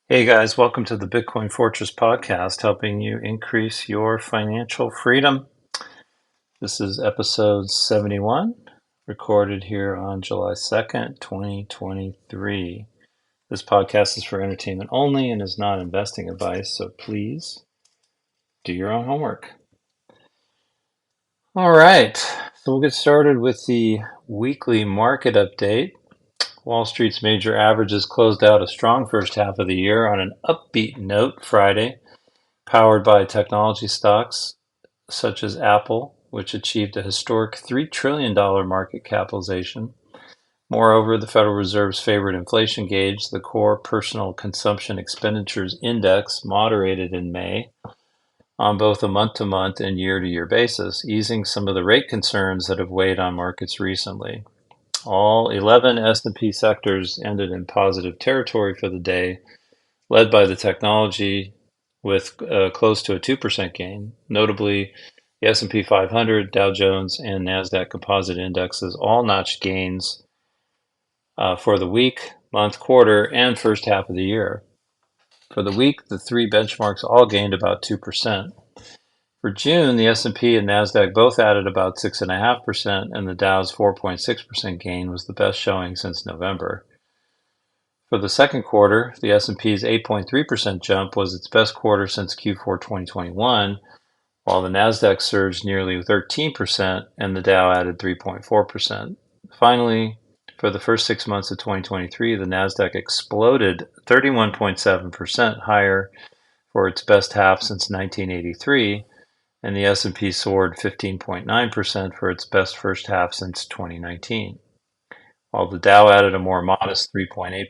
Hey guys, welcome to the Bitcoin Fortress podcast, helping you increase your financial freedom. This is episode 71, recorded here on July 2nd, 2023. This podcast is for entertainment only and is not investing advice, so please do your own homework. All right, so we'll get started with the weekly market update. Wall Street's major averages closed out a strong first half of the year on an upbeat note Friday, powered by technology stocks such as Apple, which achieved a historic $3 trillion market capitalization. Moreover, the Federal Reserve's favorite inflation gauge, the Core Personal Consumption Expenditures Index, moderated in May on both a month-to-month and year-to-year basis, easing some of the rate concerns that have weighed on markets recently. All 11 S&P sectors ended in positive territory for the day, led by the technology with close to a 2% gain. Notably, the S&P 500, Dow Jones, and NASDAQ composite indexes all notched gains for the week, month, quarter, and first half of the year. For the week, the three benchmarks all gained about 2%. For June, the S&P and NASDAQ both added about 6.5%, and the Dow's 4.6% gain was the best showing since November. For the second quarter, the S&P's 8.3% jump was its best quarter since Q4 2021, while the Nasdaq surged nearly 13% and the Dow added 3.4%. Finally, for the first 6 months of 2023, the Nasdaq exploded 31.7% higher for its best half since 1983, and the S&P soared 15.9% for its best first half since 2019, while the Dow added a more modest 3.8%.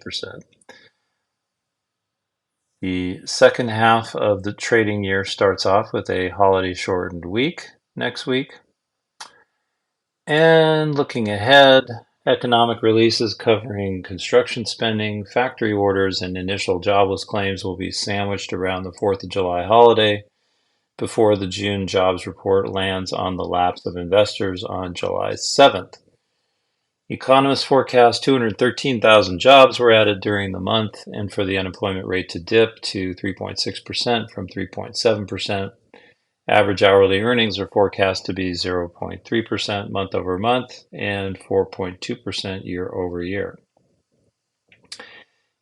The second half of the trading year starts off with a holiday-shortened week next week. And looking ahead, economic releases covering construction spending, factory orders, and initial jobless claims will be sandwiched around the 4th of July holiday before the June jobs report lands on the laps of investors on July 7th. Economists forecast 213,000 jobs were added during the month, and for the unemployment rate to dip to 3.6% from 3.7%. Average hourly earnings are forecast to be 0.3% month over month and 4.2% year over year.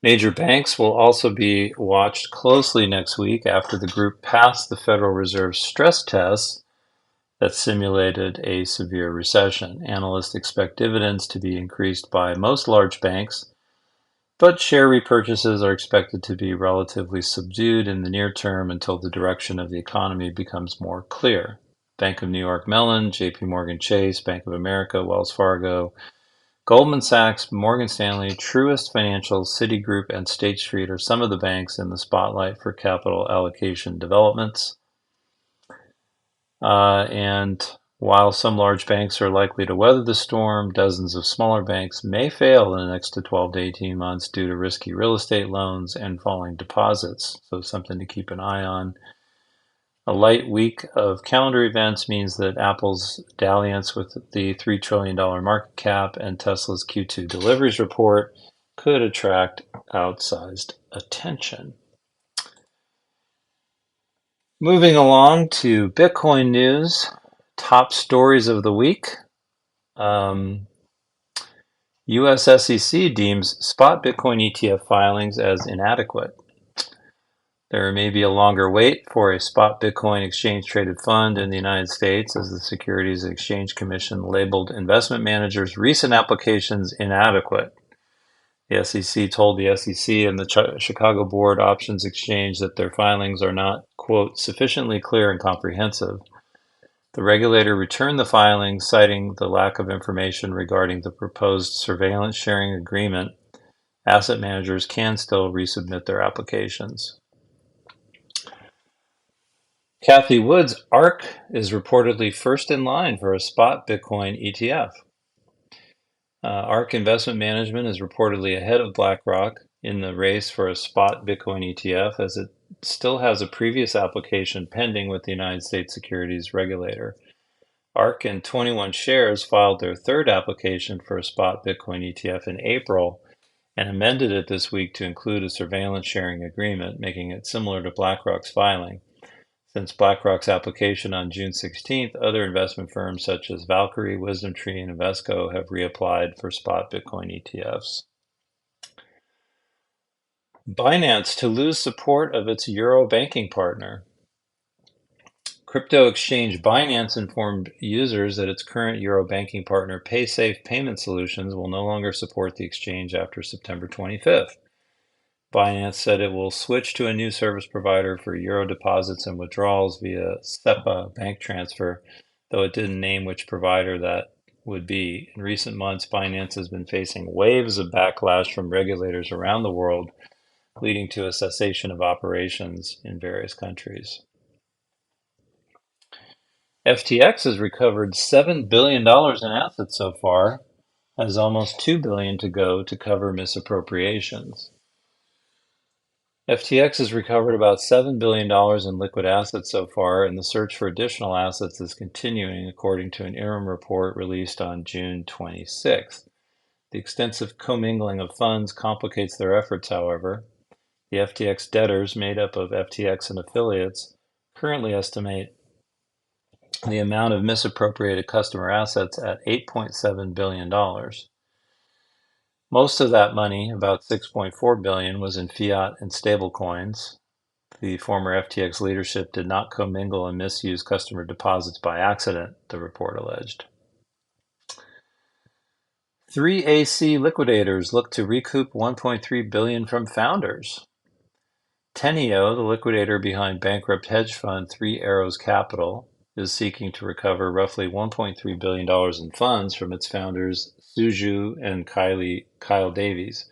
Major banks will also be watched closely next week after the group passed the Federal Reserve's stress tests that simulated a severe recession. Analysts expect dividends to be increased by most large banks, but share repurchases are expected to be relatively subdued in the near term until the direction of the economy becomes more clear. Bank of New York Mellon, JP Morgan Chase, Bank of America, Wells Fargo, Goldman Sachs, Morgan Stanley, Truist Financial, Citigroup, and State Street are some of the banks in the spotlight for capital allocation developments. And while some large banks are likely to weather the storm, dozens of smaller banks may fail in the next 12 to 18 months due to risky real estate loans and falling deposits. So something to keep an eye on. A light week of calendar events means that Apple's dalliance with the $3 trillion market cap and Tesla's Q2 deliveries report could attract outsized attention. Moving along to Bitcoin news, top stories of the week. US SEC deems spot Bitcoin ETF filings as inadequate. There may be a longer wait for a spot Bitcoin exchange-traded fund in the United States as the Securities and Exchange Commission labeled investment managers' recent applications inadequate. The SEC told the SEC and the Chicago Board Options Exchange that their filings are not, quote, sufficiently clear and comprehensive. The regulator returned the filings, citing the lack of information regarding the proposed surveillance sharing agreement. Asset managers can still resubmit their applications. Cathie Wood's ARK is reportedly first in line for a spot Bitcoin ETF. ARK Investment Management is reportedly ahead of BlackRock in the race for a spot Bitcoin ETF, as it still has a previous application pending with the United States Securities Regulator. ARK and 21 Shares filed their third application for a spot Bitcoin ETF in April and amended it this week to include a surveillance sharing agreement, making it similar to BlackRock's filing. Since BlackRock's application on June 16th, other investment firms such as Valkyrie, WisdomTree, and Invesco have reapplied for spot Bitcoin ETFs. Binance to lose support of its Euro banking partner. Crypto exchange Binance informed users that its current Euro banking partner PaySafe Payment Solutions will no longer support the exchange after September 25th. Binance said it will switch to a new service provider for Euro deposits and withdrawals via SEPA bank transfer, though it didn't name which provider that would be. In recent months, Binance has been facing waves of backlash from regulators around the world, leading to a cessation of operations in various countries. FTX has recovered $7 billion in assets so far, has almost $2 billion to go to cover misappropriations. FTX has recovered about $7 billion in liquid assets so far, and the search for additional assets is continuing, according to an interim report released on June 26th. The extensive commingling of funds complicates their efforts, however. The FTX debtors, made up of FTX and affiliates, currently estimate the amount of misappropriated customer assets at $8.7 billion. Most of that money, about $6.4 billion, was in fiat and stablecoins. The former FTX leadership did not commingle and misuse customer deposits by accident, the report alleged. 3AC liquidators look to recoup $1.3 billion from founders. Teneo, the liquidator behind bankrupt hedge fund Three Arrows Capital, is seeking to recover roughly $1.3 billion in funds from its founders Suju and Kyle Davies.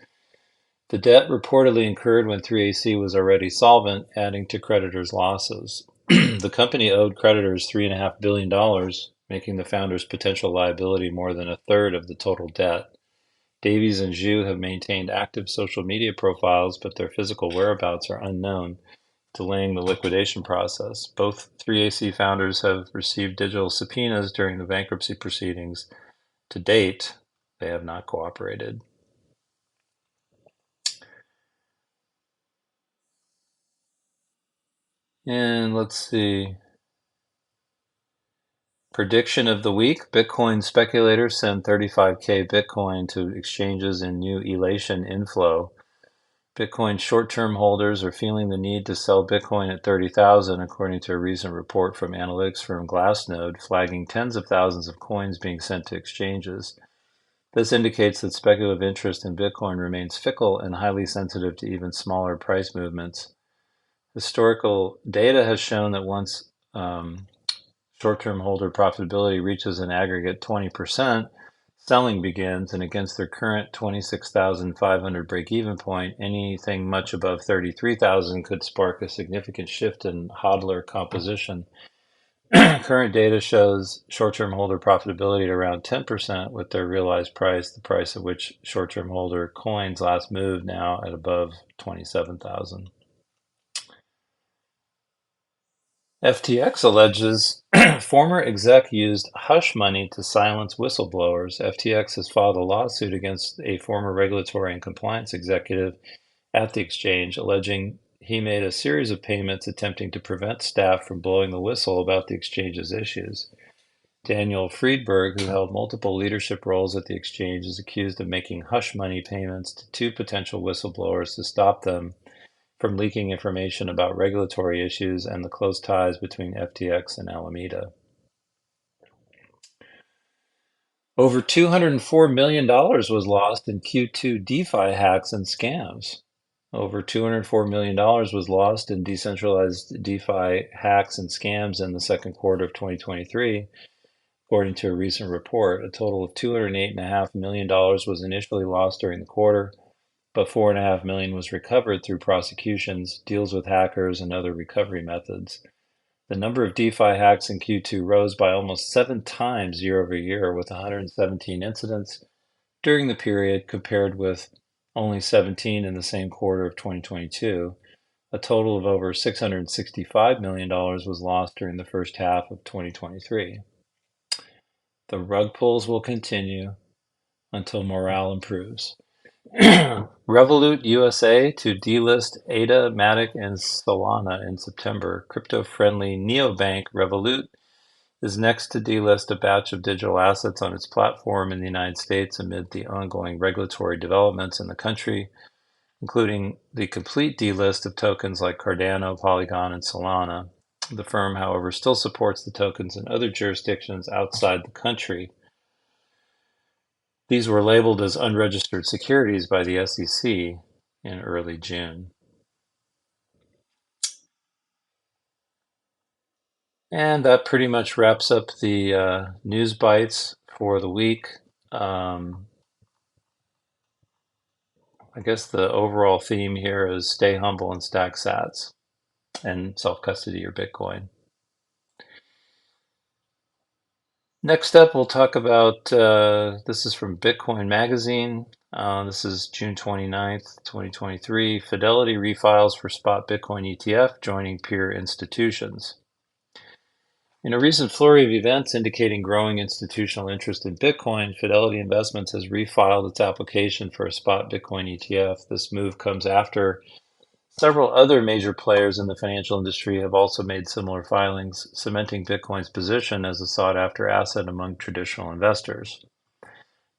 The debt reportedly incurred when 3AC was already solvent, adding to creditors' losses. The company owed creditors $3.5 billion, making the founders' potential liability more than a third of the total debt. Davies and Zhu have maintained active social media profiles, but their physical whereabouts are unknown, delaying the liquidation process. Both 3AC founders have received digital subpoenas during the bankruptcy proceedings. To date, they have not cooperated. And let's see. Prediction of the week: Bitcoin speculators send 35K Bitcoin to exchanges in new elation inflow. Bitcoin short-term holders are feeling the need to sell Bitcoin at 30,000, according to a recent report from analytics firm Glassnode, flagging tens of thousands of coins being sent to exchanges. This indicates that speculative interest in Bitcoin remains fickle and highly sensitive to even smaller price movements. Historical data has shown that once short-term holder profitability reaches an aggregate 20%, selling begins, and against their current 26,500 break-even point, anything much above 33,000 could spark a significant shift in hodler composition. Current data shows short-term holder profitability at around 10%, with their realized price, the price at which short-term holder coins last moved, now at above 27,000. FTX alleges former exec used hush money to silence whistleblowers. FTX has filed a lawsuit against a former regulatory and compliance executive at the exchange, alleging he made a series of payments attempting to prevent staff from blowing the whistle about the exchange's issues. Daniel Friedberg, who held multiple leadership roles at the exchange, is accused of making hush money payments to two potential whistleblowers to stop them from leaking information about regulatory issues and the close ties between FTX and Alameda. Over $204 million was lost in Q2 DeFi hacks and scams. Over $204 million was lost in decentralized DeFi hacks and scams in the second quarter of 2023, according to a recent report. A total of $208.5 million was initially lost during the quarter, but $4.5 million was recovered through prosecutions, deals with hackers, and other recovery methods. The number of DeFi hacks in Q2 rose by almost 7 times year over year, with 117 incidents during the period, compared with only 17 in the same quarter of 2022. A total of over $665 million was lost during the first half of 2023. The rug pulls will continue until morale improves. Revolut USA to delist ADA, Matic, and Solana in September. Crypto-friendly neobank Revolut is next to delist a batch of digital assets on its platform in the United States amid the ongoing regulatory developments in the country, including the complete delist of tokens like Cardano, Polygon, and Solana. The firm, however, still supports the tokens in other jurisdictions outside the country. These were labeled as unregistered securities by the SEC in early June. And that pretty much wraps up the news bites for the week. I guess the overall theme here is stay humble and stack sats and self-custody your Bitcoin. Next up, we'll talk about, this is from Bitcoin Magazine. This is June 29th, 2023. Fidelity refiles for spot Bitcoin ETF, joining peer institutions. In a recent flurry of events indicating growing institutional interest in Bitcoin, Fidelity Investments has refiled its application for a spot Bitcoin ETF. This move comes after several other major players in the financial industry have also made similar filings, cementing Bitcoin's position as a sought-after asset among traditional investors.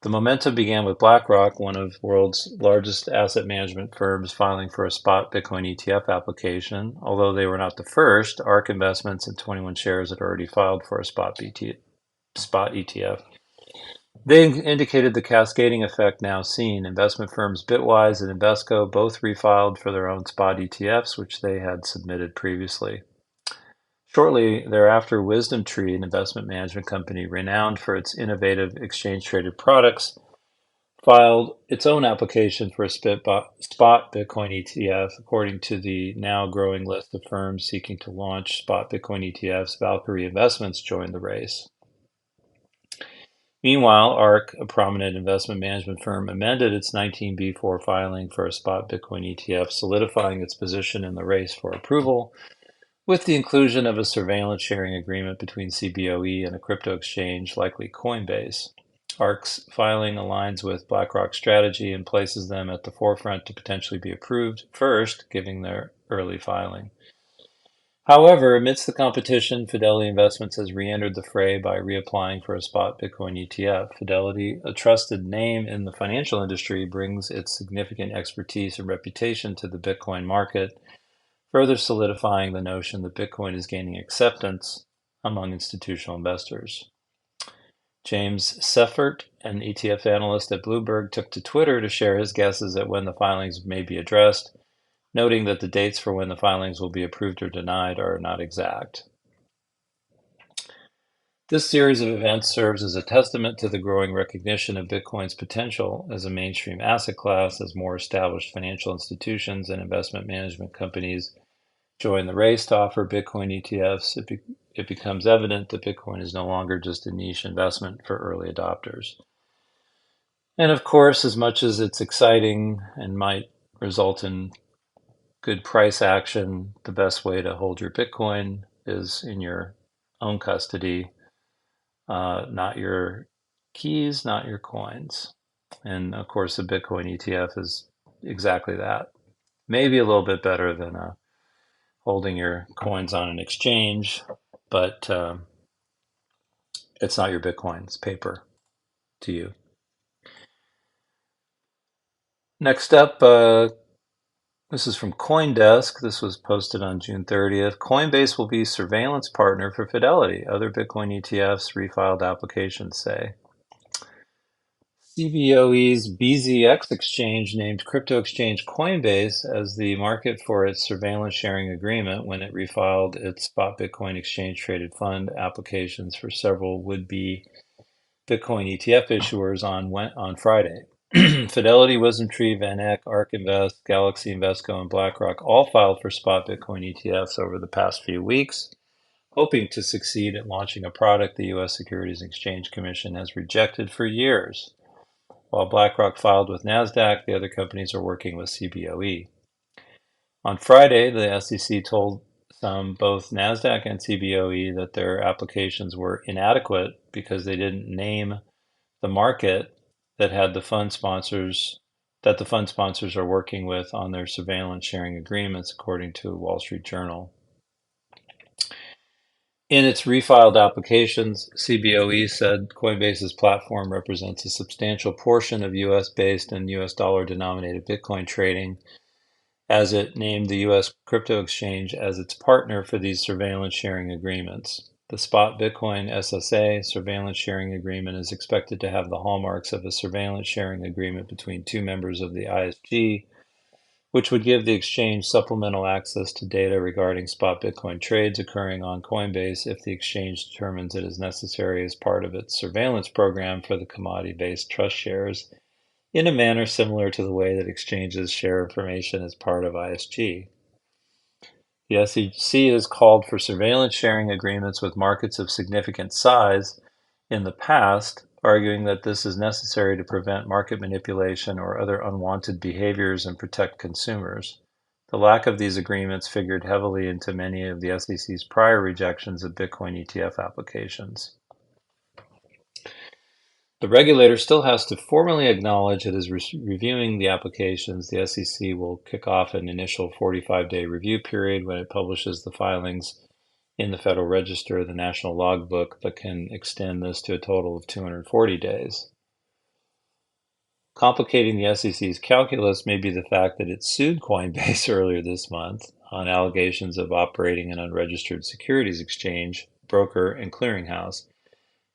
The momentum began with BlackRock, one of the world's largest asset management firms, filing for a spot Bitcoin ETF application. Although they were not the first, ARK Investments and 21 Shares had already filed for a spot ETF. They indicated the cascading effect now seen. Investment firms Bitwise and Invesco both refiled for their own spot ETFs, which they had submitted previously. Shortly thereafter, WisdomTree, an investment management company renowned for its innovative exchange-traded products, filed its own application for a spot Bitcoin ETF. According to the now growing list of firms seeking to launch spot Bitcoin ETFs, Valkyrie Investments joined the race. Meanwhile, ARK, a prominent investment management firm, amended its 19B4 filing for a spot Bitcoin ETF, solidifying its position in the race for approval, with the inclusion of a surveillance sharing agreement between CBOE and a crypto exchange, likely Coinbase. ARK's filing aligns with BlackRock's strategy and places them at the forefront to potentially be approved first, given their early filing. However, amidst the competition, Fidelity Investments has re-entered the fray by reapplying for a spot Bitcoin ETF. Fidelity, a trusted name in the financial industry, brings its significant expertise and reputation to the Bitcoin market, further solidifying the notion that Bitcoin is gaining acceptance among institutional investors. James Seffert, an ETF analyst at Bloomberg, took to Twitter to share his guesses at when the filings may be addressed, noting that the dates for when the filings will be approved or denied are not exact. This series of events serves as a testament to the growing recognition of Bitcoin's potential as a mainstream asset class as more established financial institutions and investment management companies join the race to offer Bitcoin ETFs. It becomes evident that Bitcoin is no longer just a niche investment for early adopters. And of course, as much as it's exciting and might result in good price action, the best way to hold your Bitcoin is in your own custody, not your keys, not your coins. And of course, the Bitcoin ETF is exactly that. Maybe a little bit better than holding your coins on an exchange, but it's not your Bitcoin, it's paper to you. Next up, this is from CoinDesk. This was posted on June 30th. Coinbase will be surveillance partner for Fidelity. Other Bitcoin ETFs refiled applications say. CBOE's BZX exchange named crypto exchange Coinbase as the market for its surveillance sharing agreement when it refiled its spot Bitcoin exchange traded fund applications for several would-be Bitcoin ETF issuers on Friday. Fidelity, WisdomTree, VanEck, ARK Invest, Galaxy Invesco, and BlackRock all filed for spot Bitcoin ETFs over the past few weeks, hoping to succeed at launching a product the U.S. Securities and Exchange Commission has rejected for years. While BlackRock filed with NASDAQ, the other companies are working with CBOE. On Friday, the SEC told both NASDAQ and CBOE that their applications were inadequate because they didn't name the market that had the fund sponsors that the fund sponsors are working with on their surveillance sharing agreements, according to a Wall Street Journal. In its refiled applications, CBOE said Coinbase's platform represents a substantial portion of US-based and US dollar-denominated Bitcoin trading, as it named the US crypto exchange as its partner for these surveillance sharing agreements. The Spot Bitcoin SSA surveillance sharing agreement is expected to have the hallmarks of a surveillance sharing agreement between two members of the ISG, which would give the exchange supplemental access to data regarding spot Bitcoin trades occurring on Coinbase if the exchange determines it is necessary as part of its surveillance program for the commodity-based trust shares, in a manner similar to the way that exchanges share information as part of ISG. The SEC has called for surveillance sharing agreements with markets of significant size in the past, arguing that this is necessary to prevent market manipulation or other unwanted behaviors and protect consumers. The lack of these agreements figured heavily into many of the SEC's prior rejections of Bitcoin ETF applications. The regulator still has to formally acknowledge it is reviewing the applications. The SEC will kick off an initial 45-day review period when it publishes the filings in the Federal Register, the National Logbook, but can extend this to a total of 240 days. Complicating the SEC's calculus may be the fact that it sued Coinbase earlier this month on allegations of operating an unregistered securities exchange, broker, and clearinghouse.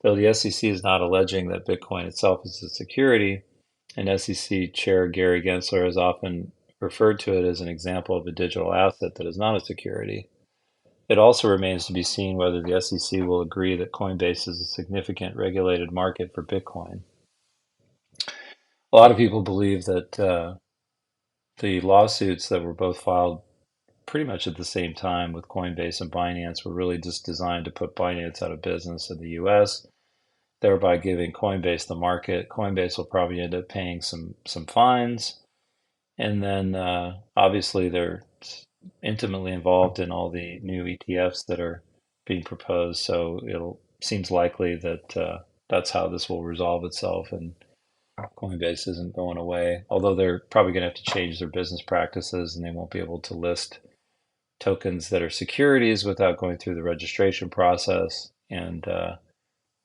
Though the SEC is not alleging that Bitcoin itself is a security, and SEC Chair Gary Gensler has often referred to it as an example of a digital asset that is not a security. It also remains to be seen whether the SEC will agree that Coinbase is a significant regulated market for Bitcoin. A lot of people believe that the lawsuits that were both filed pretty much at the same time with Coinbase and Binance were really just designed to put Binance out of business in the US, thereby giving Coinbase the market. Coinbase will probably end up paying some fines, and then obviously they're intimately involved in all the new ETFs that are being proposed. So it seems likely that that's how this will resolve itself, and Coinbase isn't going away. Although they're probably going to have to change their business practices, and they won't be able to list tokens that are securities without going through the registration process, and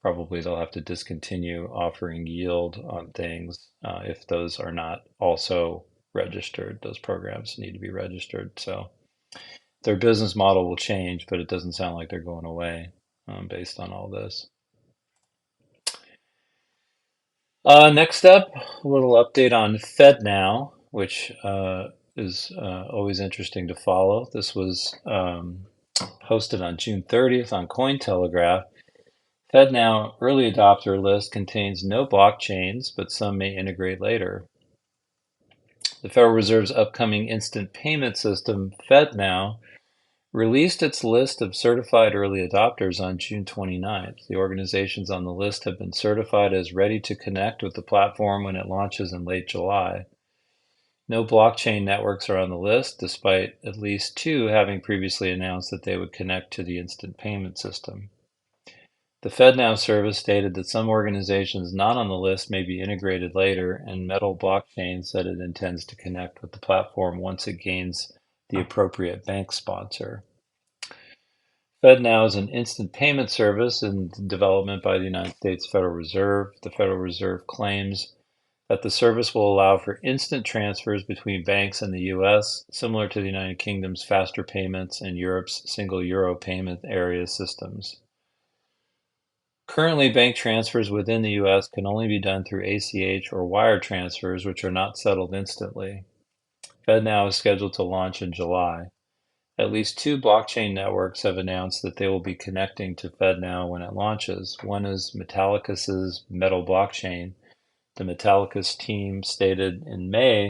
probably they'll have to discontinue offering yield on things if those are not also registered. Those programs need to be registered. So their business model will change, but it doesn't sound like they're going away based on all this. Next up, a little update on FedNow, which is always interesting to follow. This was hosted on June 30th on Cointelegraph. FedNow early adopter list contains no blockchains, but some may integrate later. The Federal Reserve's upcoming instant payment system, FedNow, released its list of certified early adopters on June 29th. The organizations on the list have been certified as ready to connect with the platform when it launches in late July. No blockchain networks are on the list, despite at least two having previously announced that they would connect to the instant payment system. The FedNow service stated that some organizations not on the list may be integrated later, and Metal Blockchain said it intends to connect with the platform once it gains the appropriate bank sponsor. FedNow is an instant payment service in development by the United States Federal Reserve. The Federal Reserve claims that the service will allow for instant transfers between banks in the US, similar to the United Kingdom's faster payments and Europe's single euro payment area systems. Currently, bank transfers within the US can only be done through ACH or wire transfers, which are not settled instantly. FedNow is scheduled to launch in July. At least two blockchain networks have announced that they will be connecting to FedNow when it launches. One is Metallicus's Metal Blockchain. The Metallicus team stated in May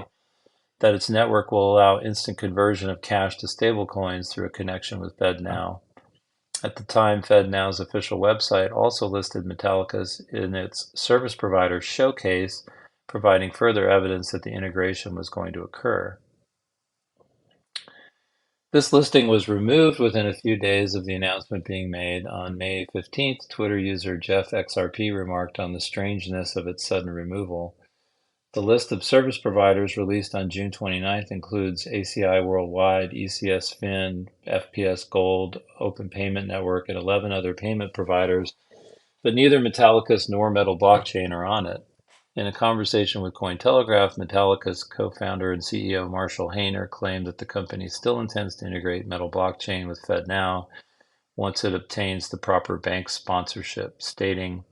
that its network will allow instant conversion of cash to stablecoins through a connection with FedNow. At the time, FedNow's official website also listed Metallicus in its service provider showcase, providing further evidence that the integration was going to occur. This listing was removed within a few days of the announcement being made. On May 15th, Twitter user JeffXRP remarked on the strangeness of its sudden removal. The list of service providers released on June 29th includes ACI Worldwide, ECS Fin, FPS Gold, Open Payment Network, and 11 other payment providers, but neither Metallicus nor Metal Blockchain are on it. In a conversation with Cointelegraph, Metallicus co-founder and CEO Marshall Hayner claimed that the company still intends to integrate Metal Blockchain with FedNow once it obtains the proper bank sponsorship, stating,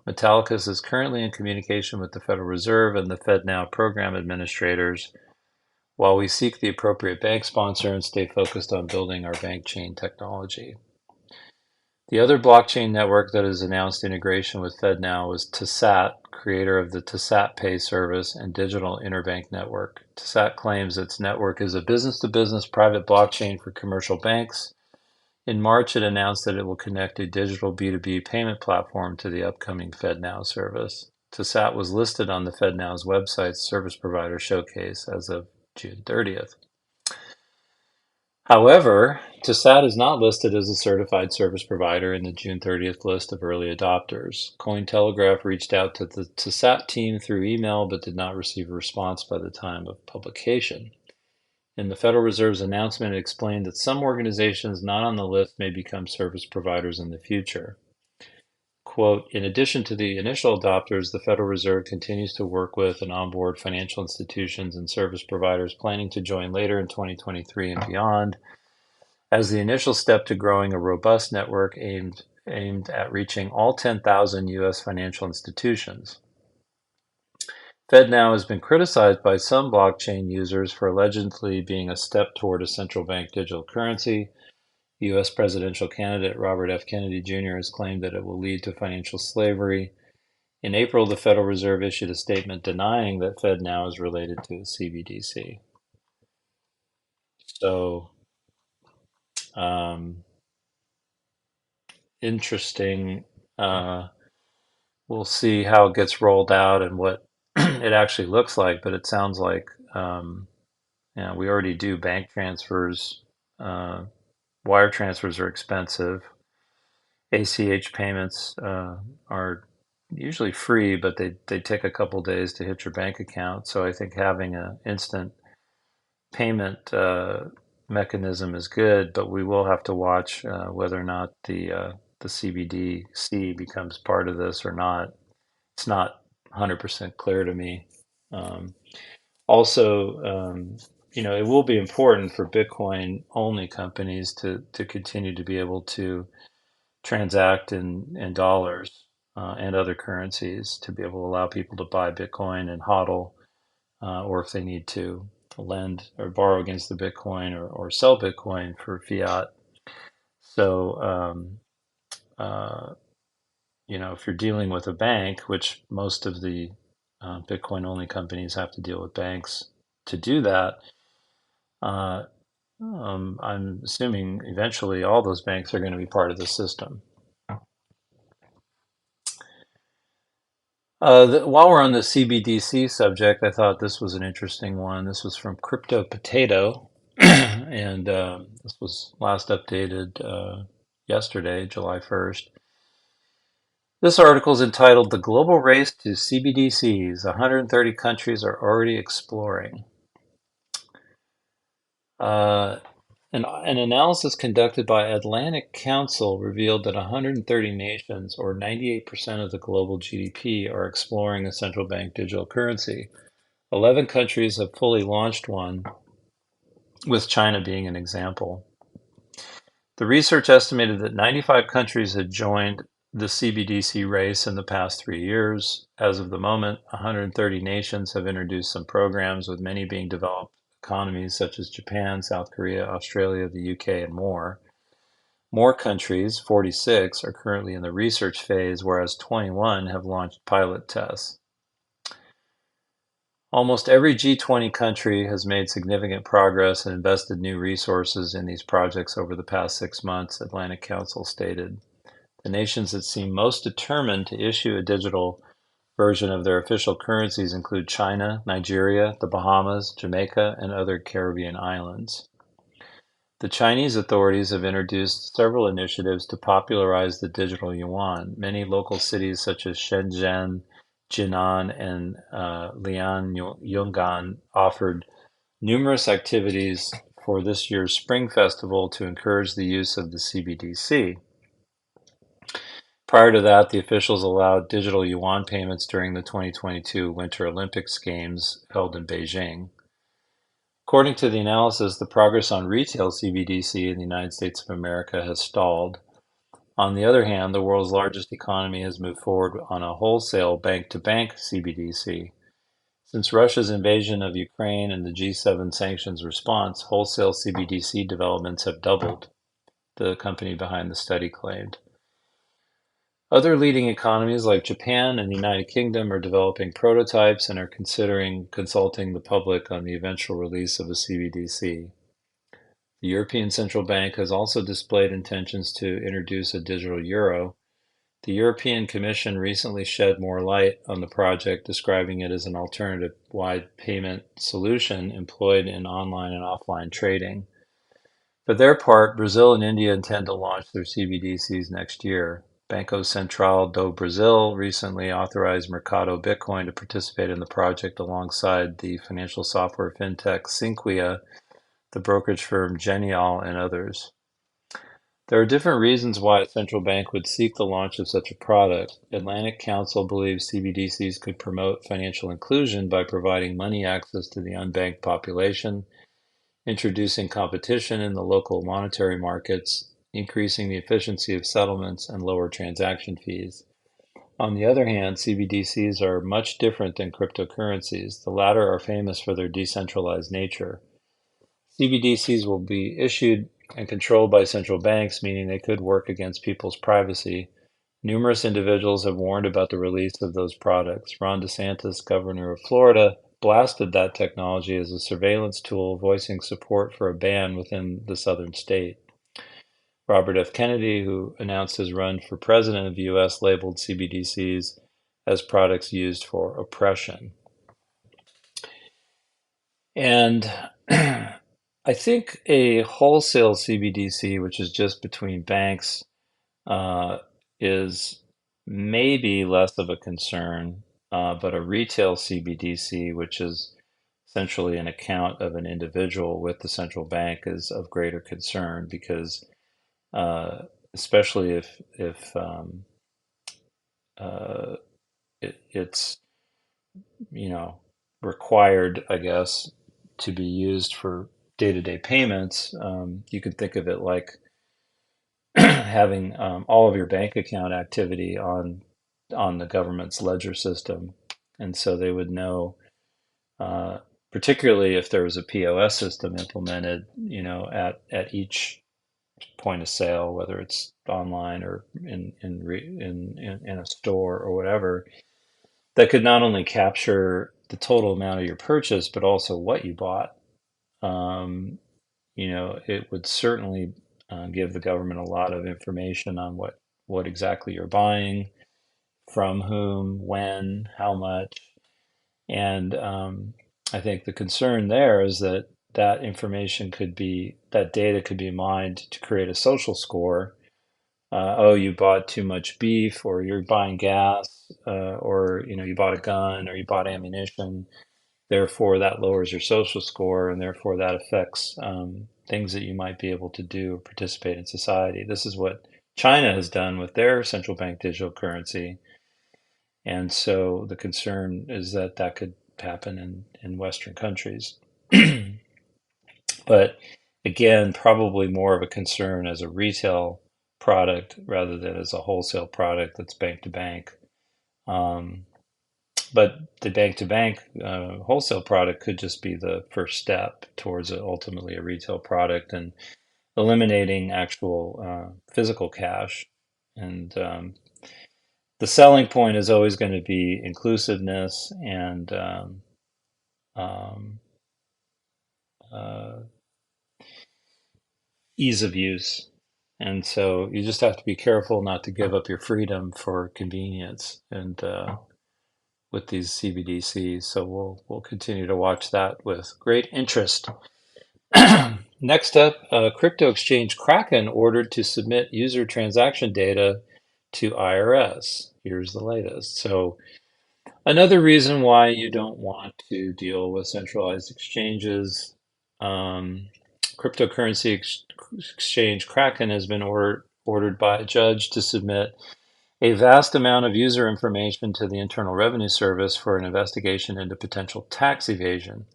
Metallicus is currently in communication with the Federal Reserve and the FedNow program administrators while we seek the appropriate bank sponsor and stay focused on building our bank chain technology. The other blockchain network that has announced integration with FedNow was Tassat, creator of the Tassat Pay service and digital interbank network. Tassat claims its network is a business-to-business private blockchain for commercial banks. In March, it announced that it will connect a digital B2B payment platform to the upcoming FedNow service. Tassat was listed on the FedNow's website's service provider showcase as of June 30th. However, Tassat is not listed as a certified service provider in the June 30th list of early adopters. Cointelegraph reached out to the Tassat team through email but did not receive a response by the time of publication. In the Federal Reserve's announcement, it explained that some organizations not on the list may become service providers in the future. Quote, in addition to the initial adopters, the Federal Reserve continues to work with and onboard financial institutions and service providers planning to join later in 2023 and beyond as the initial step to growing a robust network aimed at reaching all 10,000 U.S. financial institutions. FedNow has been criticized by some blockchain users for allegedly being a step toward a central bank digital currency. U.S. presidential candidate Robert F. Kennedy Jr. has claimed that it will lead to financial slavery. In April, the Federal Reserve issued a statement denying that FedNow is related to the CBDC. So, interesting. We'll see how it gets rolled out and what it actually looks like, but it sounds like we already do bank transfers. Wire transfers are expensive. ACH payments are usually free, but they take a couple days to hit your bank account. So I think having an instant payment mechanism is good, but we will have to watch whether or not the CBDC becomes part of this or not. It's not 100% clear to me. Also, it will be important for Bitcoin-only companies to continue to be able to transact in dollars and other currencies to be able to allow people to buy Bitcoin and HODL, or if they need to lend or borrow against the Bitcoin or sell Bitcoin for fiat. So, if you're dealing with a bank, which most of the Bitcoin-only companies have to deal with banks to do that, I'm assuming eventually all those banks are going to be part of the system. While we're on the CBDC subject, I thought this was an interesting one. This was from Crypto Potato, and this was last updated yesterday, July 1st. This article is entitled The Global Race to CBDCs. 130 countries are already exploring. An analysis conducted by Atlantic Council revealed that 130 nations, or 98% of the global GDP, are exploring a central bank digital currency. 11 countries have fully launched one, with China being an example. The research estimated that 95 countries had joined the CBDC race in the past 3 years. As of the moment, 130 nations have introduced some programs, with many being developed economies such as Japan, South Korea, Australia, the UK, and more. More countries, 46, are currently in the research phase, whereas 21 have launched pilot tests. Almost every G20 country has made significant progress and invested new resources in these projects over the past 6 months, Atlantic Council stated. The nations that seem most determined to issue a digital version of their official currencies include China, Nigeria, the Bahamas, Jamaica, and other Caribbean islands. The Chinese authorities have introduced several initiatives to popularize the digital yuan. Many local cities such as Shenzhen, Jinan and Lianyungan offered numerous activities for this year's Spring Festival to encourage the use of the CBDC. Prior to that, the officials allowed digital yuan payments during the 2022 Winter Olympics Games held in Beijing. According to the analysis, the progress on retail CBDC in the United States of America has stalled. On the other hand, the world's largest economy has moved forward on a wholesale bank-to-bank CBDC. Since Russia's invasion of Ukraine and the G7 sanctions response, wholesale CBDC developments have doubled, the company behind the study claimed. Other leading economies like Japan and the United Kingdom are developing prototypes and are considering consulting the public on the eventual release of a CBDC. The European Central Bank has also displayed intentions to introduce a digital euro. The European Commission recently shed more light on the project, describing it as an alternative-wide payment solution employed in online and offline trading. For their part, Brazil and India intend to launch their CBDCs next year. Banco Central do Brasil recently authorized Mercado Bitcoin to participate in the project alongside the financial software fintech Sinqia, the brokerage firm Genial, and others. There are different reasons why a central bank would seek the launch of such a product. Atlantic Council believes CBDCs could promote financial inclusion by providing money access to the unbanked population, introducing competition in the local monetary markets, increasing the efficiency of settlements, and lower transaction fees. On the other hand, CBDCs are much different than cryptocurrencies. The latter are famous for their decentralized nature. CBDCs will be issued and controlled by central banks, meaning they could work against people's privacy. Numerous individuals have warned about the release of those products. Ron DeSantis, governor of Florida, blasted that technology as a surveillance tool, voicing support for a ban within the southern state. Robert F. Kennedy, who announced his run for president of the U.S., labeled CBDCs as products used for oppression. And I think a wholesale CBDC, which is just between banks, is maybe less of a concern, but a retail CBDC, which is essentially an account of an individual with the central bank, is of greater concern because, especially if it's required, I guess, to be used for day-to-day payments. You could think of it like having all of your bank account activity on the government's ledger system, and so they would know, particularly if there was a POS system implemented, at each point of sale, whether it's online or in a store or whatever, that could not only capture the total amount of your purchase, but also what you bought. It would certainly give the government a lot of information on what exactly you're buying, from whom, when, how much. And I think the concern there is that that data could be mined to create a social score. Oh, you bought too much beef, or you're buying gas, or you bought a gun, or you bought ammunition. Therefore, that lowers your social score, and therefore that affects things that you might be able to do or participate in society. This is what China has done with their central bank digital currency. And so the concern is that that could happen in Western countries. But again, probably more of a concern as a retail product rather than as a wholesale product that's bank to bank. But the bank-to-bank wholesale product could just be the first step towards ultimately a retail product and eliminating actual physical cash. And the selling point is always going to be inclusiveness and uh, ease of use. And so you just have to be careful not to give up your freedom for convenience. And with these CBDCs. So we'll continue to watch that with great interest. Next up, crypto exchange Kraken ordered to submit user transaction data to IRS. Here's the latest. So Another reason why you don't want to deal with centralized exchanges, um, cryptocurrency exchange Kraken has been ordered by a judge to submit a vast amount of user information to the Internal Revenue Service for an investigation into potential tax evasion.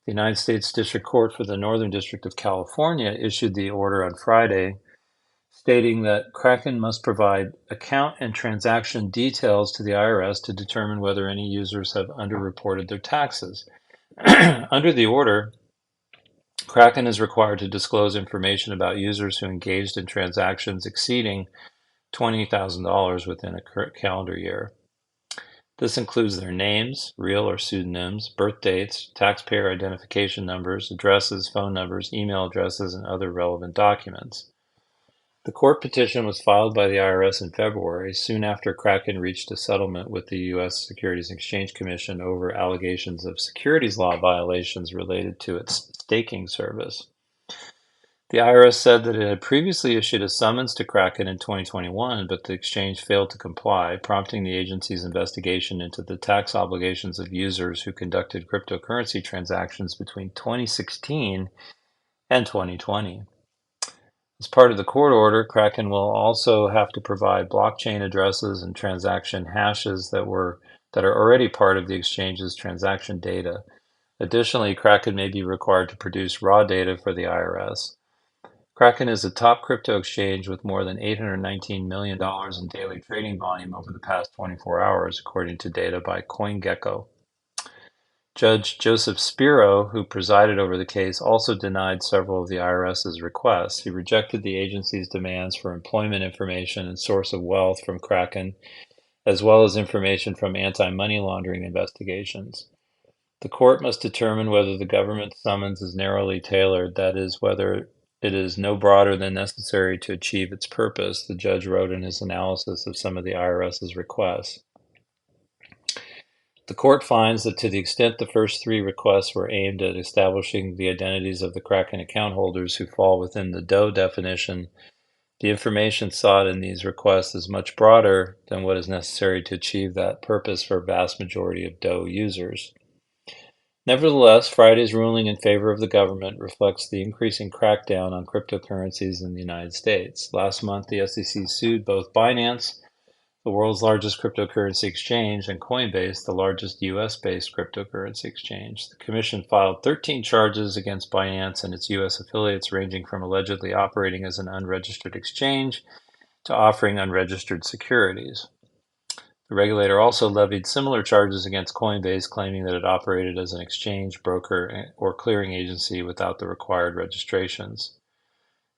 The United States District Court for the Northern District of California issued the order on Friday, stating that Kraken must provide account and transaction details to the IRS to determine whether any users have underreported their taxes. Under the order, Kraken is required to disclose information about users who engaged in transactions exceeding $20,000 within a calendar year. This includes their names, real or pseudonyms, birth dates, taxpayer identification numbers, addresses, phone numbers, email addresses, and other relevant documents. The court petition was filed by the IRS in February, soon after Kraken reached a settlement with the U.S. Securities and Exchange Commission over allegations of securities law violations related to its staking service. The IRS said that it had previously issued a summons to Kraken in 2021, but the exchange failed to comply, prompting the agency's investigation into the tax obligations of users who conducted cryptocurrency transactions between 2016 and 2020. As part of the court order, Kraken will also have to provide blockchain addresses and transaction hashes that are already part of the exchange's transaction data. Additionally, Kraken may be required to produce raw data for the IRS. Kraken is a top crypto exchange with more than $819 million in daily trading volume over the past 24 hours, according to data by CoinGecko. Judge Joseph Spiro, who presided over the case, also denied several of the IRS's requests. He rejected the agency's demands for employment information and source of wealth from Kraken, as well as information from anti-money laundering investigations. The court must determine whether the government summons is narrowly tailored, that is, whether it is no broader than necessary to achieve its purpose, the judge wrote in his analysis of some of the IRS's requests. The court finds that to the extent the first three requests were aimed at establishing the identities of the Kraken account holders who fall within the DOE definition, the information sought in these requests is much broader than what is necessary to achieve that purpose for a vast majority of DOE users. Nevertheless, Friday's ruling in favor of the government reflects the increasing crackdown on cryptocurrencies in the United States. Last month, the SEC sued both Binance, the world's largest cryptocurrency exchange, and Coinbase, the largest US-based cryptocurrency exchange. The commission filed 13 charges against Binance and its US affiliates, ranging from allegedly operating as an unregistered exchange to offering unregistered securities. The regulator also levied similar charges against Coinbase, claiming that it operated as an exchange, broker, or clearing agency without the required registrations.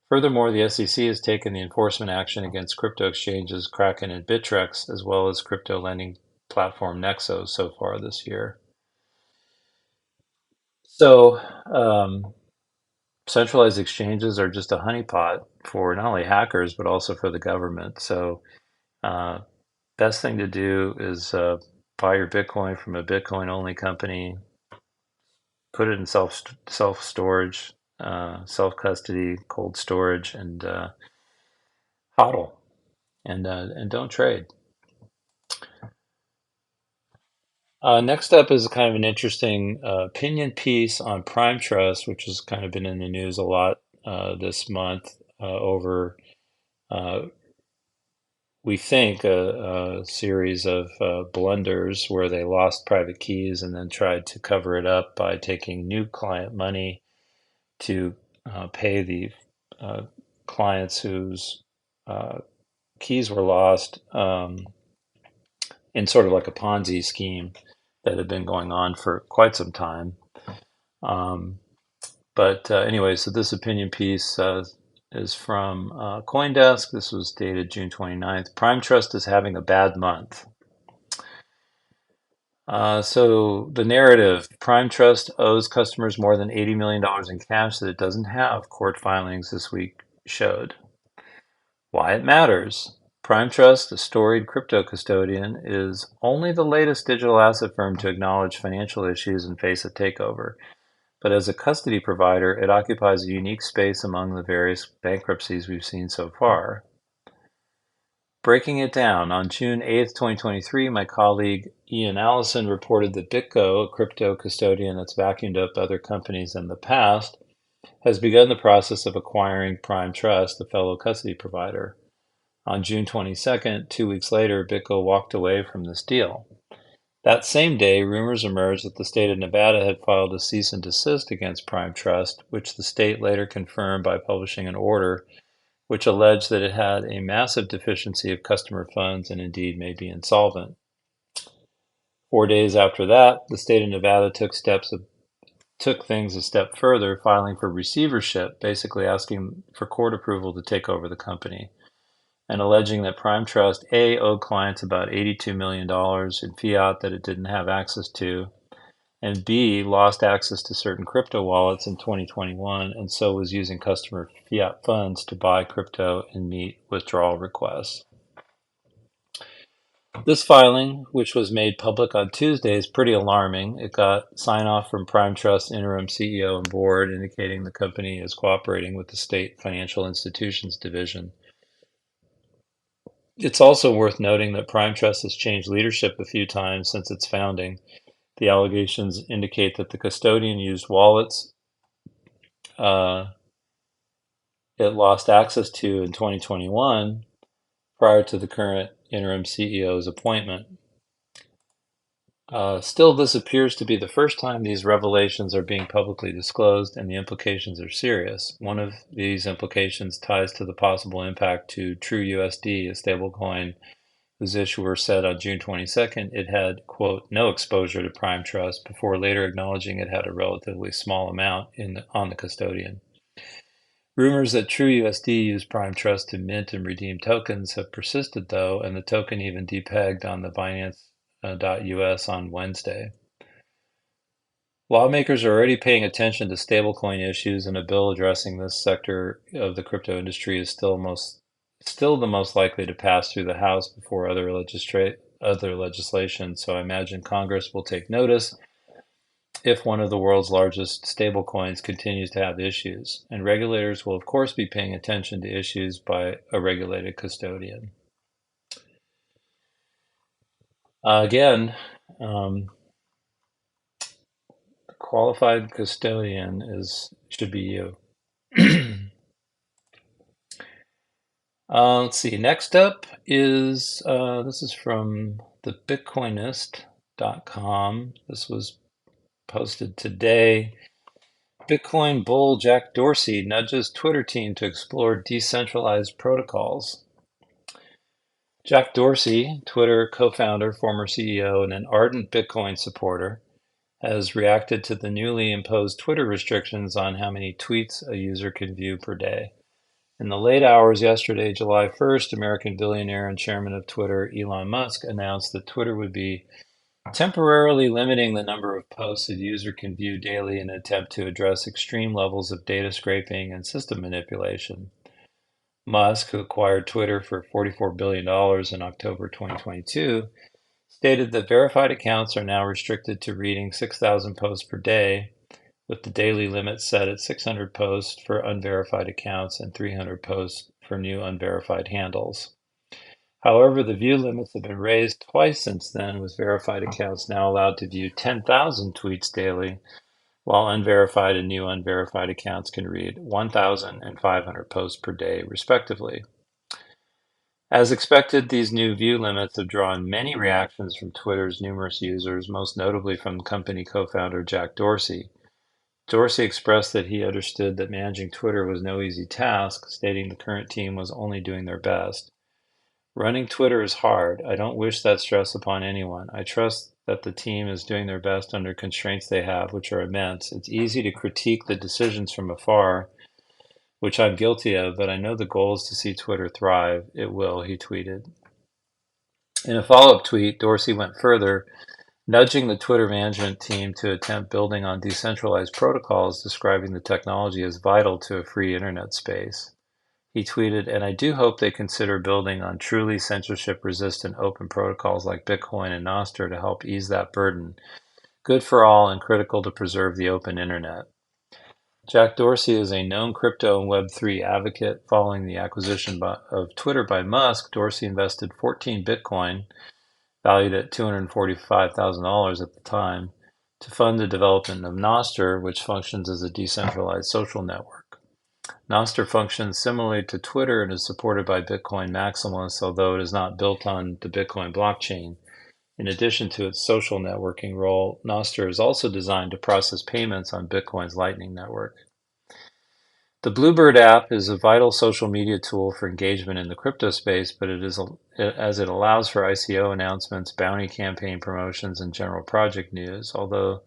Furthermore, the SEC has taken the enforcement action against crypto exchanges Kraken and Bittrex, as well as crypto lending platform Nexo so far this year. So, centralized exchanges are just a honeypot for not only hackers, but also for the government. So, best thing to do is buy your Bitcoin from a Bitcoin-only company, put it in self-storage, self-custody, cold storage, and hodl, and don't trade. Next up is kind of an interesting opinion piece on Prime Trust, which has kind of been in the news a lot this month over, we think, a series of blunders where they lost private keys and then tried to cover it up by taking new client money to pay the clients whose keys were lost in sort of like a Ponzi scheme that had been going on for quite some time. But anyway, so this opinion piece is from CoinDesk. This was dated June 29th. Prime Trust is having a bad month. So the narrative, Prime Trust owes customers more than $80 million in cash that it doesn't have, court filings this week showed. Why it matters. Prime Trust, a storied crypto custodian, is only the latest digital asset firm to acknowledge financial issues and face a takeover. But as a custody provider, it occupies a unique space among the various bankruptcies we've seen so far. Breaking it down, on June 8th, 2023, my colleague Ian Allison reported that BitGo, a crypto custodian that's vacuumed up other companies in the past, has begun the process of acquiring Prime Trust, a fellow custody provider. On June 22nd, 2 weeks later, BitGo walked away from this deal. That same day, rumors emerged that the state of Nevada had filed a cease and desist against Prime Trust, which the state later confirmed by publishing an order which alleged that it had a massive deficiency of customer funds and indeed may be insolvent. 4 days after that, the state of Nevada took things a step further, filing for receivership, basically asking for court approval to take over the company, and alleging that Prime Trust A owed clients about $82 million in fiat that it didn't have access to, and B lost access to certain crypto wallets in 2021 and so was using customer fiat funds to buy crypto and meet withdrawal requests. This filing, which was made public on Tuesday, is pretty alarming. It got sign-off from Prime Trust interim CEO and board, indicating the company is cooperating with the state financial institutions division. It's also worth noting that Prime Trust has changed leadership a few times since its founding. The allegations indicate that the custodian used wallets it lost access to in 2021 prior to the current interim CEO's appointment. Still, this appears to be the first time these revelations are being publicly disclosed, and the implications are serious. One of these implications ties to the possible impact to TrueUSD, a stablecoin whose issuer said on June 22nd it had, quote, no exposure to Prime Trust, before later acknowledging it had a relatively small amount on the custodian. Rumors that TrueUSD used Prime Trust to mint and redeem tokens have persisted, though, and the token even depegged on the Binance.us on Wednesday. Lawmakers are already paying attention to stablecoin issues, and a bill addressing this sector of the crypto industry is still the most likely to pass through the House before other legislation. So I imagine Congress will take notice if one of the world's largest stablecoins continues to have issues, and regulators will of course be paying attention to issues by a regulated custodian. Again, qualified custodian should be you. Let's see. Next up is this is from the Bitcoinist.com. This was posted today. Bitcoin bull Jack Dorsey nudges Twitter team to explore decentralized protocols. Jack Dorsey, Twitter co-founder, former CEO, and an ardent Bitcoin supporter, has reacted to the newly imposed Twitter restrictions on how many tweets a user can view per day. In the late hours yesterday, July 1st, American billionaire and chairman of Twitter, Elon Musk, announced that Twitter would be temporarily limiting the number of posts a user can view daily in an attempt to address extreme levels of data scraping and system manipulation. Musk, who acquired Twitter for $44 billion in October 2022, stated that verified accounts are now restricted to reading 6,000 posts per day, with the daily limit set at 600 posts for unverified accounts and 300 posts for new unverified handles. However, the view limits have been raised twice since then, with verified accounts now allowed to view 10,000 tweets daily, while unverified and new unverified accounts can read 1,000 and 500 posts per day, respectively. As expected, these new view limits have drawn many reactions from Twitter's numerous users, most notably from company co-founder Jack Dorsey. Dorsey expressed that he understood that managing Twitter was no easy task, stating the current team was only doing their best. Running Twitter is hard. I don't wish that stress upon anyone. I trust that the team is doing their best under constraints they have, which are immense. It's easy to critique the decisions from afar, which I'm guilty of, but I know the goal is to see Twitter thrive. It will, he tweeted. In a follow-up tweet, Dorsey went further, nudging the Twitter management team to attempt building on decentralized protocols, describing the technology as vital to a free internet space. He tweeted, and I do hope they consider building on truly censorship-resistant open protocols like Bitcoin and Nostr to help ease that burden. Good for all and critical to preserve the open internet. Jack Dorsey is a known crypto and Web3 advocate. Following the acquisition of Twitter by Musk, Dorsey invested 14 Bitcoin, valued at $245,000 at the time, to fund the development of Nostr, which functions as a decentralized social network. Nostr functions similarly to Twitter and is supported by Bitcoin maximalists, although it is not built on the Bitcoin blockchain. In addition to its social networking role, Nostr is also designed to process payments on Bitcoin's Lightning Network. The Bluebird app is a vital social media tool for engagement in the crypto space, but as it allows for ICO announcements, bounty campaign promotions, and general project news. Although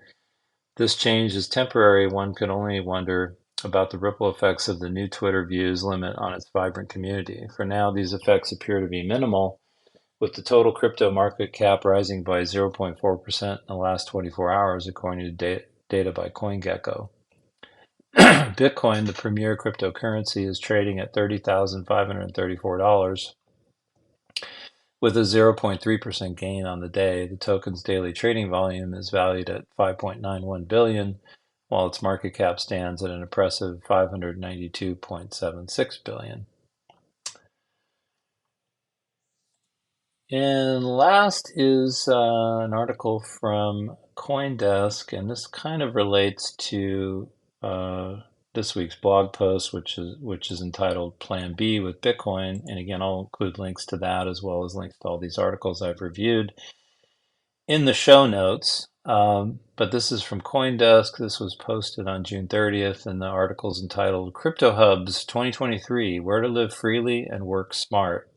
this change is temporary, one could only wonder about the ripple effects of the new Twitter views limit on its vibrant community. For now, these effects appear to be minimal, with the total crypto market cap rising by 0.4% in the last 24 hours, according to data by CoinGecko. Bitcoin, the premier cryptocurrency, is trading at $30,534 with a 0.3% gain on the day. The token's daily trading volume is valued at 5.91 billion, while its market cap stands at an impressive 592.76 billion. And last is an article from CoinDesk, and this kind of relates to this week's blog post, which is entitled "Plan B with Bitcoin." And again, I'll include links to that as well as links to all these articles I've reviewed in the show notes. But this is from CoinDesk. This was posted on June 30th, and the article is entitled "Crypto Hubs 2023: Where to Live Freely and Work Smart."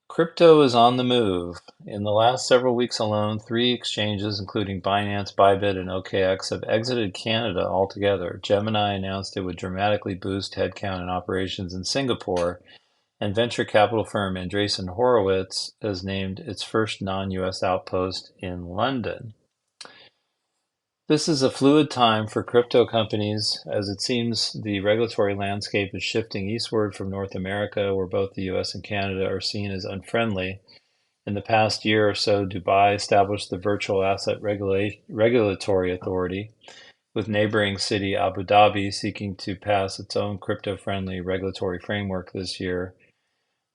Crypto is on the move. In the last several weeks alone, 3 exchanges, including Binance, Bybit, and OKX, have exited Canada altogether. Gemini announced it would dramatically boost headcount and operations in Singapore, and venture capital firm Andreessen Horowitz has named its first non-US outpost in London. This is a fluid time for crypto companies, as it seems the regulatory landscape is shifting eastward from North America, where both the US and Canada are seen as unfriendly. In the past year or so, Dubai established the Virtual Asset Regulatory Authority, with neighboring city Abu Dhabi seeking to pass its own crypto-friendly regulatory framework this year.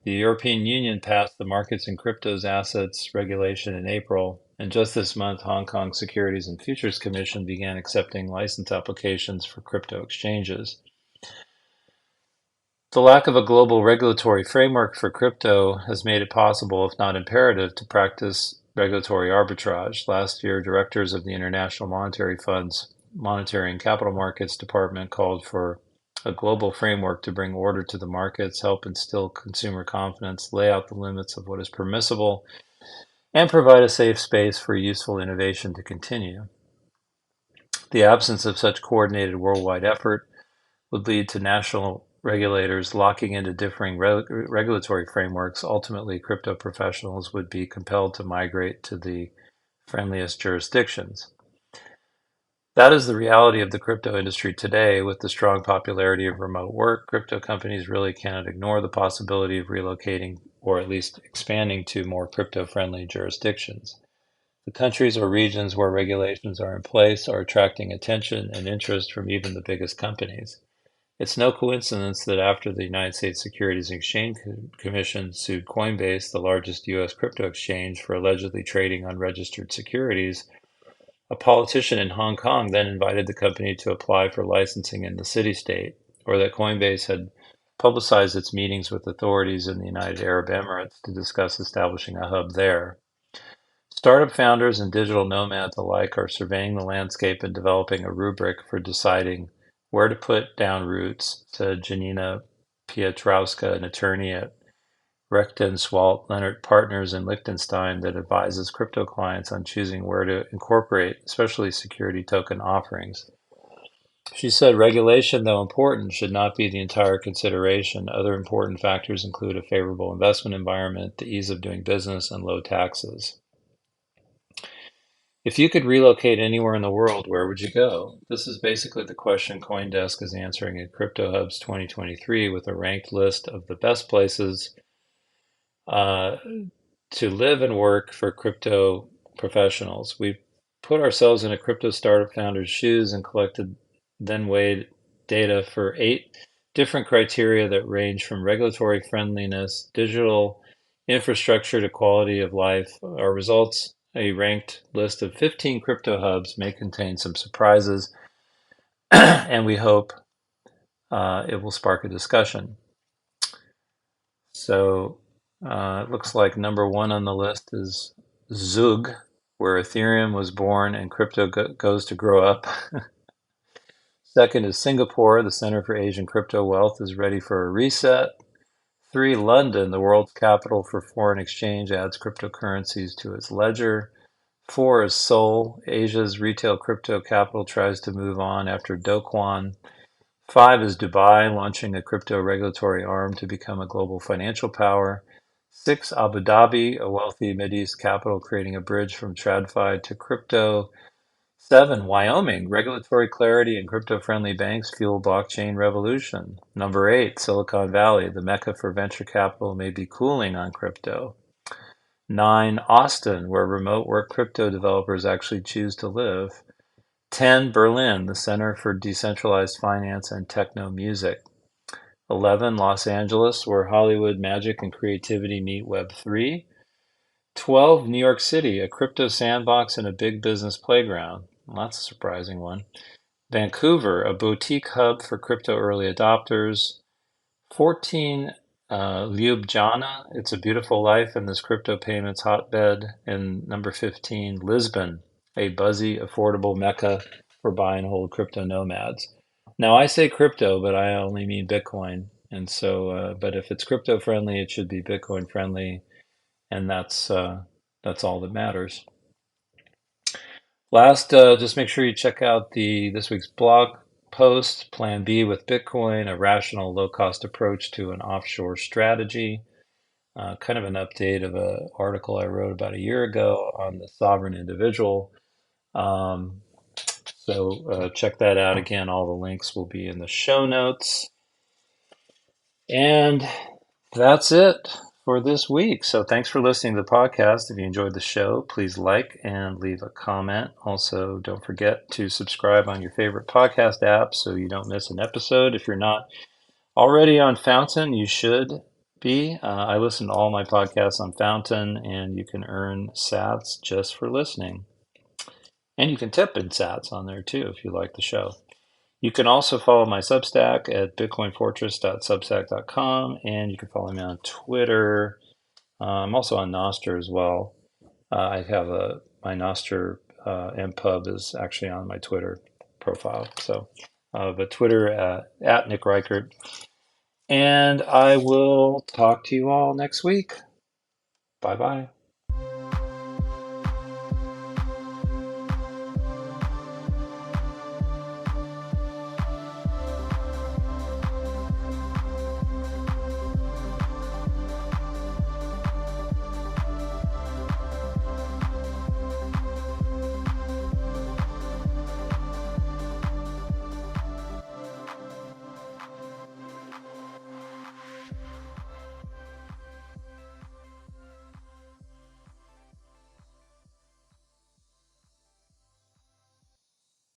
The European Union passed the Markets in Cryptos Assets regulation in April, and just this month, Hong Kong Securities and Futures Commission began accepting license applications for crypto exchanges. The lack of a global regulatory framework for crypto has made it possible, if not imperative, to practice regulatory arbitrage. Last year, directors of the International Monetary Fund's Monetary and Capital Markets Department called for a global framework to bring order to the markets, help instill consumer confidence, lay out the limits of what is permissible, and provide a safe space for useful innovation to continue. The absence of such coordinated worldwide effort would lead to national regulators locking into differing regulatory frameworks. Ultimately, crypto professionals would be compelled to migrate to the friendliest jurisdictions. That is the reality of the crypto industry today. With the strong popularity of remote work, crypto companies really cannot ignore the possibility of relocating or at least expanding to more crypto-friendly jurisdictions. The countries or regions where regulations are in place are attracting attention and interest from even the biggest companies. It's no coincidence that after the United States Securities and Exchange Commission sued Coinbase, the largest U.S. crypto exchange, for allegedly trading unregistered securities, a politician in Hong Kong then invited the company to apply for licensing in the city-state, or that Coinbase had publicized its meetings with authorities in the United Arab Emirates to discuss establishing a hub there. Startup founders and digital nomads alike are surveying the landscape and developing a rubric for deciding where to put down roots, said Janina Pietrowska, an attorney at Rechtenswalt Leonard Partners in Liechtenstein that advises crypto clients on choosing where to incorporate, especially security token offerings. She said regulation, though important, should not be the entire consideration. Other important factors include a favorable investment environment, the ease of doing business, and low taxes. If you could relocate anywhere in the world, where would you go? This is basically the question CoinDesk is answering in Crypto Hubs 2023 with a ranked list of the best places to live and work for crypto professionals. We've put ourselves in a crypto startup founder's shoes and collected then weighed data for 8 different criteria that range from regulatory friendliness, digital infrastructure to quality of life. Our results, a ranked list of 15 crypto hubs, may contain some surprises, and we hope it will spark a discussion. So it looks like number one on the list is Zug, where Ethereum was born and crypto goes to grow up. Second is Singapore, the Center for Asian Crypto Wealth, is ready for a reset. 3, London, the world's capital for foreign exchange, adds cryptocurrencies to its ledger. 4 is Seoul, Asia's retail crypto capital tries to move on after Do Kwon. 5 is Dubai, launching a crypto regulatory arm to become a global financial power. 6, Abu Dhabi, a wealthy Mideast capital creating a bridge from TradFi to crypto. 7, Wyoming, regulatory clarity and crypto-friendly banks fuel blockchain revolution. Number 8, Silicon Valley, the mecca for venture capital may be cooling on crypto. 9, Austin, where remote work crypto developers actually choose to live. 10, Berlin, the center for decentralized finance and techno music. 11, Los Angeles, where Hollywood magic and creativity meet Web3. 12, New York City, a crypto sandbox and a big business playground. Well, that's a surprising one. Vancouver, a boutique hub for crypto early adopters. 14, Ljubljana, it's a beautiful life in this crypto payments hotbed. And number 15, Lisbon, a buzzy, affordable mecca for buy and hold crypto nomads. Now, I say crypto, but I only mean Bitcoin. And so, but if it's crypto friendly, it should be Bitcoin friendly, and that's all that matters. Last, just make sure you check out this week's blog post, Plan B with Bitcoin, a rational, low-cost approach to an offshore strategy. Kind of an update of an article I wrote about a year ago on the sovereign individual. So check that out. Again, all the links will be in the show notes. And that's it for this week. So thanks for listening to the podcast. If you enjoyed the show, please like and leave a comment. Also, don't forget to subscribe on your favorite podcast app so you don't miss an episode. If you're not already on Fountain, you should be. I listen to all my podcasts on Fountain, and you can earn sats just for listening. And you can tip in sats on there too if you like the show. You can also follow my Substack at bitcoinfortress.substack.com, and you can follow me on Twitter. I'm also on Nostr as well. I have my Nostr MPub is actually on my Twitter profile. So, but Twitter at Nick Reichert. And I will talk to you all next week. Bye bye.